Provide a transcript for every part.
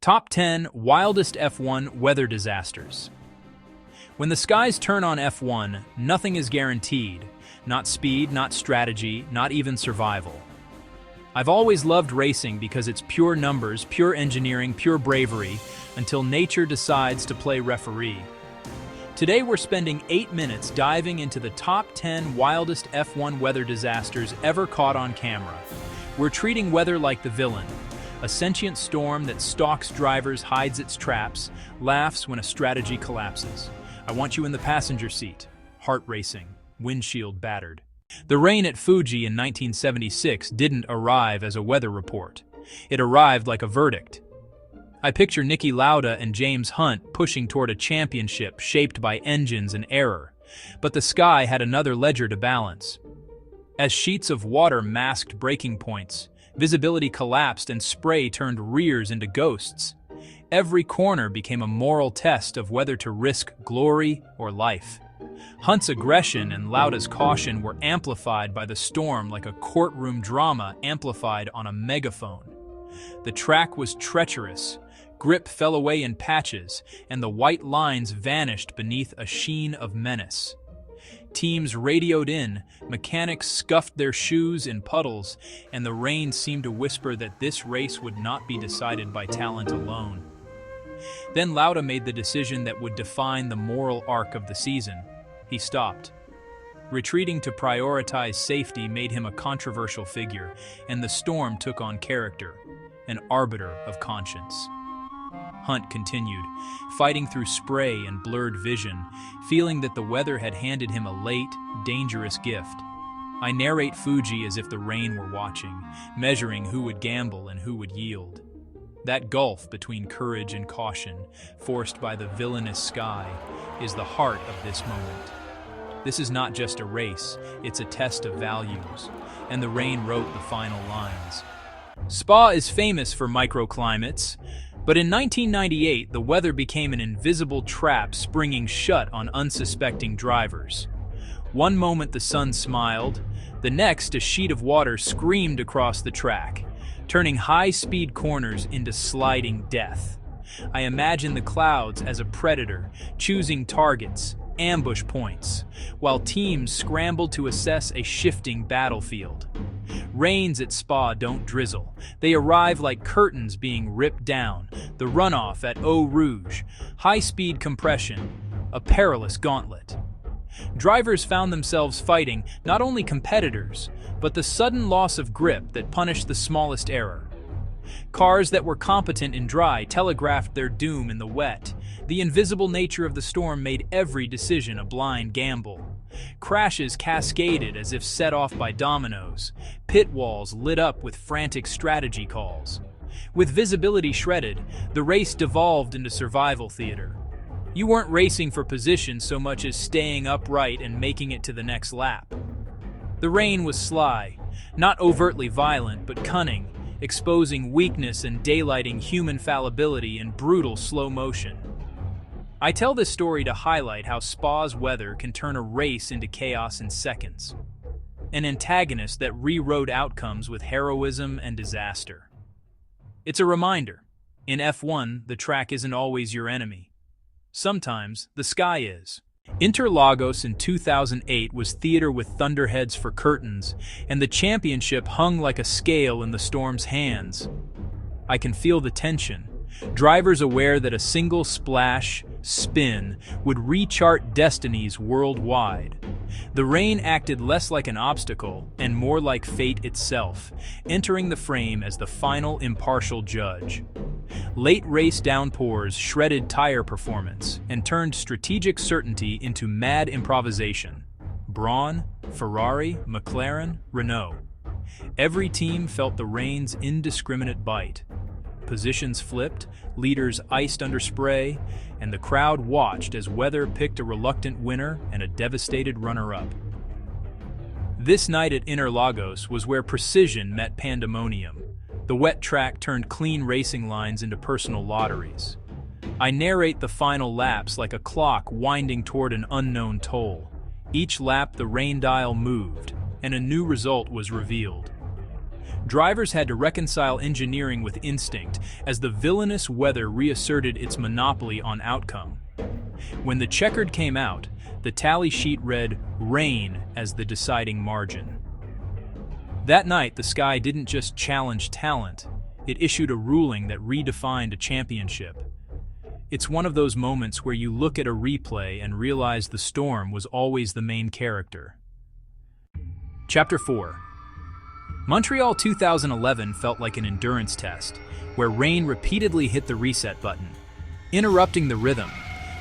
Top 10 Wildest F1 Weather Disasters. When the skies turn on F1, nothing is guaranteed. Not speed, not strategy, not even survival. I've always loved racing because it's pure numbers, pure engineering, pure bravery, until nature decides to play referee. Today we're spending 8 minutes diving into the top 10 wildest F1 weather disasters ever caught on camera. We're treating weather like the villain. A sentient storm that stalks drivers, hides its traps, laughs when a strategy collapses. I want you in the passenger seat, heart racing, windshield battered. The rain at Fuji in 1976 didn't arrive as a weather report. It arrived like a verdict. I picture Niki Lauda and James Hunt pushing toward a championship shaped by engines and error. But the sky had another ledger to balance. As sheets of water masked breaking points, visibility collapsed and spray turned rears into ghosts. Every corner became a moral test of whether to risk glory or life. Hunt's aggression and Lauda's caution were amplified by the storm like a courtroom drama amplified on a megaphone. The track was treacherous, grip fell away in patches, and the white lines vanished beneath a sheen of menace. Teams radioed in, mechanics scuffed their shoes in puddles, and the rain seemed to whisper that this race would not be decided by talent alone. Then Lauda made the decision that would define the moral arc of the season. He stopped. Retreating to prioritize safety made him a controversial figure, and the storm took on character, an arbiter of conscience. Hunt continued, fighting through spray and blurred vision, feeling that the weather had handed him a late, dangerous gift. I narrate Fuji as if the rain were watching, measuring who would gamble and who would yield. That gulf between courage and caution, forced by the villainous sky, is the heart of this moment. This is not just a race, it's a test of values, and the rain wrote the final lines. Spa is famous for microclimates, but in 1998 the weather became an invisible trap springing shut on unsuspecting drivers. One moment the sun smiled, the next a sheet of water screamed across the track, turning high-speed corners into sliding death. I imagine the clouds as a predator, choosing targets, ambush points, while teams scrambled to assess a shifting battlefield. Rains at Spa don't drizzle. They arrive like curtains being ripped down, the runoff at Eau Rouge, high-speed compression, a perilous gauntlet. Drivers found themselves fighting not only competitors, but the sudden loss of grip that punished the smallest error. Cars that were competent in dry telegraphed their doom in the wet. The invisible nature of the storm made every decision a blind gamble. Crashes cascaded as if set off by dominoes. Pit walls lit up with frantic strategy calls. With visibility shredded, the race devolved into survival theater. You weren't racing for position so much as staying upright and making it to the next lap. The rain was sly, not overtly violent but cunning, exposing weakness and daylighting human fallibility in brutal slow motion. I tell this story to highlight how Spa's weather can turn a race into chaos in seconds. An antagonist that rewrote outcomes with heroism and disaster. It's a reminder, in F1, the track isn't always your enemy. Sometimes, the sky is. Interlagos in 2008 was theater with thunderheads for curtains, and the championship hung like a scale in the storm's hands. I can feel the tension. Drivers aware that a single splash, spin, would rechart destinies worldwide. The rain acted less like an obstacle and more like fate itself, entering the frame as the final impartial judge. Late race downpours shredded tire performance and turned strategic certainty into mad improvisation. Brawn, Ferrari, McLaren, Renault. Every team felt the rain's indiscriminate bite. Positions flipped, leaders iced under spray, and the crowd watched as weather picked a reluctant winner and a devastated runner-up. This night at Interlagos was where precision met pandemonium. The wet track turned clean racing lines into personal lotteries. I narrate the final laps like a clock winding toward an unknown toll. Each lap the rain dial moved, and a new result was revealed. Drivers had to reconcile engineering with instinct as the villainous weather reasserted its monopoly on outcome. When the checkered came out, the tally sheet read rain as the deciding margin. That night, the sky didn't just challenge talent, it issued a ruling that redefined a championship. It's one of those moments where you look at a replay and realize the storm was always the main character. Chapter 4. Montreal 2011 felt like an endurance test, where rain repeatedly hit the reset button, interrupting the rhythm,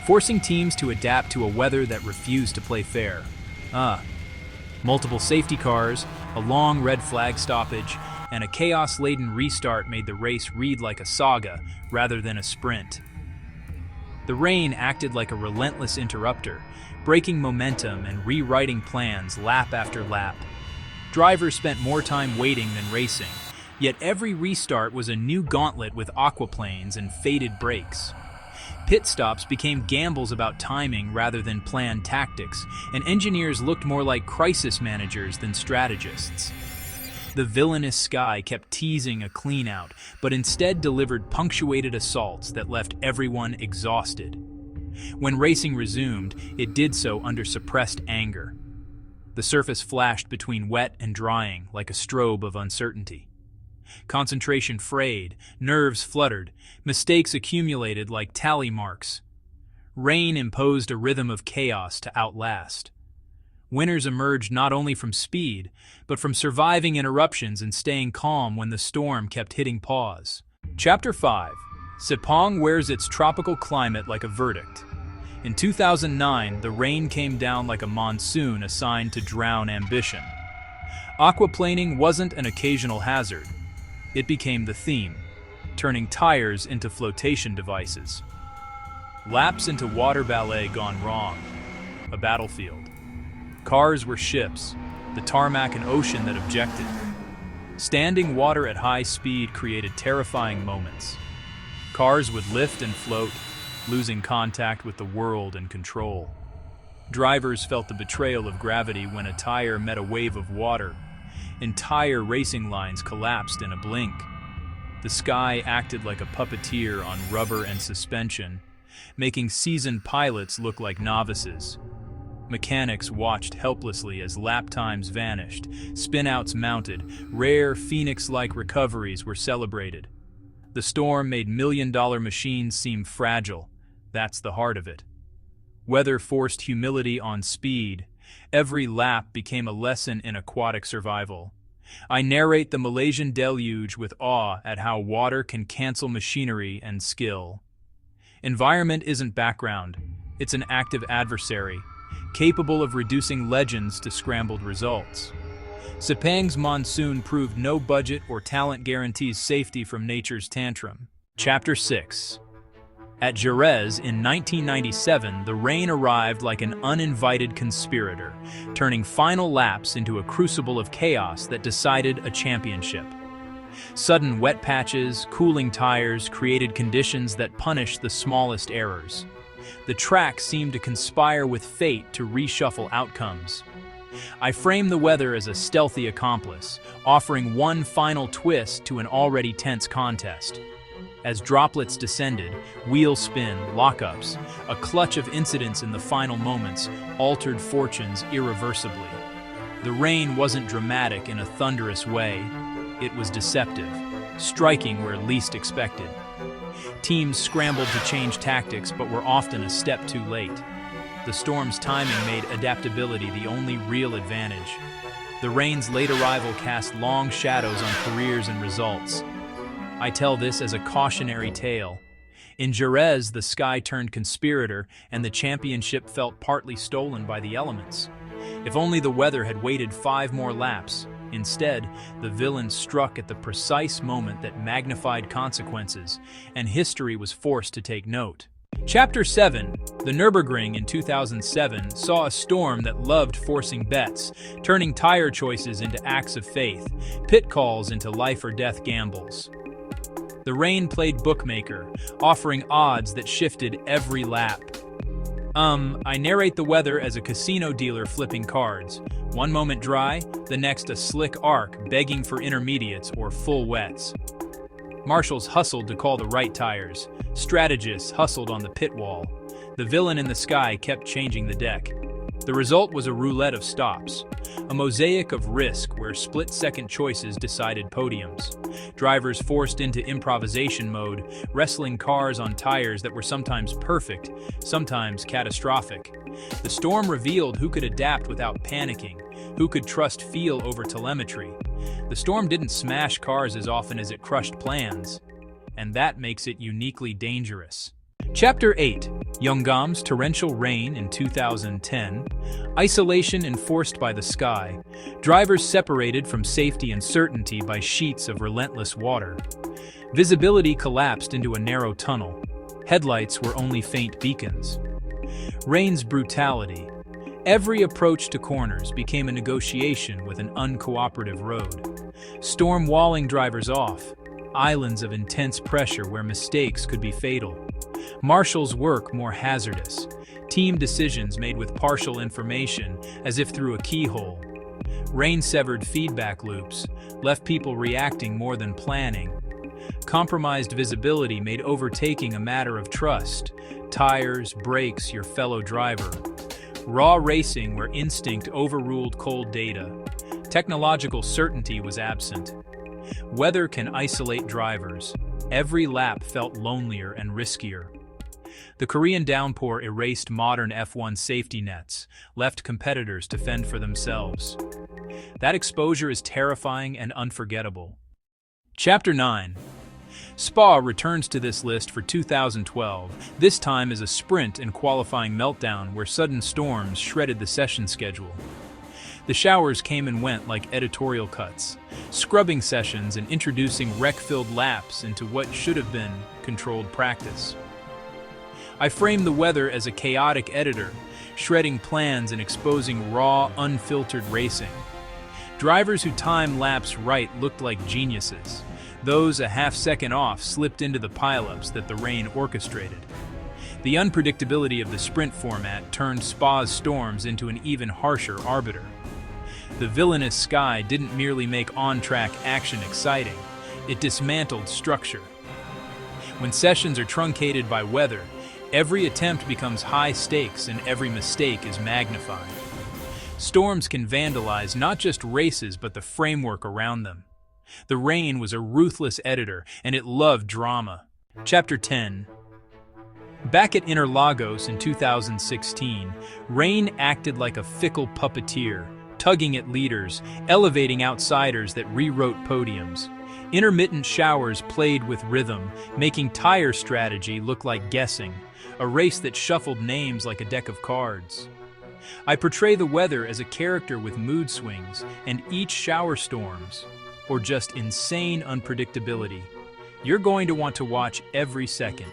forcing teams to adapt to a weather that refused to play fair. Multiple safety cars, a long red flag stoppage, and a chaos-laden restart made the race read like a saga rather than a sprint. The rain acted like a relentless interrupter, breaking momentum and rewriting plans lap after lap. Drivers spent more time waiting than racing, yet every restart was a new gauntlet with aquaplanes and faded brakes. Pit stops became gambles about timing rather than planned tactics, and engineers looked more like crisis managers than strategists. The villainous sky kept teasing a clean-out, but instead delivered punctuated assaults that left everyone exhausted. When racing resumed, it did so under suppressed anger. The surface flashed between wet and drying like a strobe of uncertainty. Concentration frayed, nerves fluttered, mistakes accumulated like tally marks. Rain imposed a rhythm of chaos to outlast. Winners emerged not only from speed, but from surviving interruptions and staying calm when the storm kept hitting pause. Chapter 5. Sepang wears its tropical climate like a verdict. In 2009, the rain came down like a monsoon assigned to drown ambition. Aquaplaning wasn't an occasional hazard. It became the theme, turning tires into flotation devices. Laps into water ballet gone wrong. A battlefield. Cars were ships, the tarmac an ocean that objected. Standing water at high speed created terrifying moments. Cars would lift and float, losing contact with the world and control. Drivers felt the betrayal of gravity when a tire met a wave of water. Entire racing lines collapsed in a blink. The sky acted like a puppeteer on rubber and suspension, making seasoned pilots look like novices. Mechanics watched helplessly as lap times vanished, spin-outs mounted, rare Phoenix-like recoveries were celebrated. The storm made million-dollar machines seem fragile. That's the heart of it. Weather forced humility on speed. Every lap became a lesson in aquatic survival. I narrate the Malaysian deluge with awe at how water can cancel machinery and skill. Environment isn't background. It's an active adversary, capable of reducing legends to scrambled results. Sepang's monsoon proved no budget or talent guarantees safety from nature's tantrum. Chapter 6. At Jerez in 1997, the rain arrived like an uninvited conspirator, turning final laps into a crucible of chaos that decided a championship. Sudden wet patches, cooling tires created conditions that punished the smallest errors. The track seemed to conspire with fate to reshuffle outcomes. I frame the weather as a stealthy accomplice, offering one final twist to an already tense contest. As droplets descended, wheel spin, lockups, a clutch of incidents in the final moments altered fortunes irreversibly. The rain wasn't dramatic in a thunderous way. It was deceptive, striking where least expected. Teams scrambled to change tactics but were often a step too late. The storm's timing made adaptability the only real advantage. The rain's late arrival cast long shadows on careers and results. I tell this as a cautionary tale. In Jerez, the sky turned conspirator and the championship felt partly stolen by the elements. If only the weather had waited 5 more laps. Instead, the villain struck at the precise moment that magnified consequences, and history was forced to take note. Chapter 7. The Nürburgring in 2007 saw a storm that loved forcing bets, turning tire choices into acts of faith, pit calls into life-or-death gambles. The rain played bookmaker, offering odds that shifted every lap. I narrate the weather as a casino dealer flipping cards, One moment dry, the next a slick arc begging for intermediates or full wets. Marshals hustled to call the right tires. Strategists hustled on the pit wall. The villain in the sky kept changing the deck. The result was a roulette of stops, a mosaic of risk where split-second choices decided podiums. Drivers forced into improvisation mode, wrestling cars on tires that were sometimes perfect, sometimes catastrophic. The storm revealed who could adapt without panicking, who could trust feel over telemetry. The storm didn't smash cars as often as it crushed plans, and that makes it uniquely dangerous. Chapter 8. Yeongam's torrential rain in 2010. Isolation enforced by the sky. Drivers separated from safety and certainty by sheets of relentless water. Visibility collapsed into a narrow tunnel. Headlights were only faint beacons. Rain's brutality. Every approach to corners became a negotiation with an uncooperative road. Storm walling drivers off. Islands of intense pressure where mistakes could be fatal. Marshals' work more hazardous. Team decisions made with partial information, as if through a keyhole. Rain-severed feedback loops left people reacting more than planning. Compromised visibility made overtaking a matter of trust. Tires, brakes, your fellow driver. Raw racing where instinct overruled cold data. Technological certainty was absent. Weather can isolate drivers. Every lap felt lonelier and riskier. The Korean downpour erased modern F1 safety nets, left competitors to fend for themselves. That exposure is terrifying and unforgettable. Chapter 9. Spa returns to this list for 2012, this time as a sprint and qualifying meltdown where sudden storms shredded the session schedule. The showers came and went like editorial cuts, scrubbing sessions and introducing wreck-filled laps into what should have been controlled practice. I framed the weather as a chaotic editor, shredding plans and exposing raw, unfiltered racing. Drivers who timed laps right looked like geniuses. Those a half-second off slipped into the pileups that the rain orchestrated. The unpredictability of the sprint format turned Spa's storms into an even harsher arbiter. The villainous sky didn't merely make on-track action exciting, it dismantled structure. When sessions are truncated by weather, every attempt becomes high stakes and every mistake is magnified. Storms can vandalize not just races but the framework around them. The rain was a ruthless editor and it loved drama. Chapter 10. Back at Interlagos in 2016, rain acted like a fickle puppeteer, tugging at leaders, elevating outsiders that rewrote podiums. Intermittent showers played with rhythm, making tire strategy look like guessing, a race that shuffled names like a deck of cards. I portray the weather as a character with mood swings, and each shower storms, or just insane unpredictability, you're going to want to watch every second.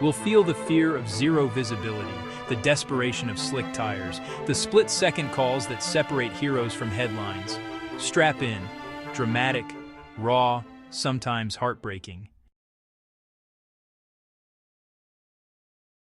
We'll feel the fear of zero visibility, the desperation of slick tires, the split-second calls that separate heroes from headlines. Strap in. Dramatic, raw, sometimes heartbreaking.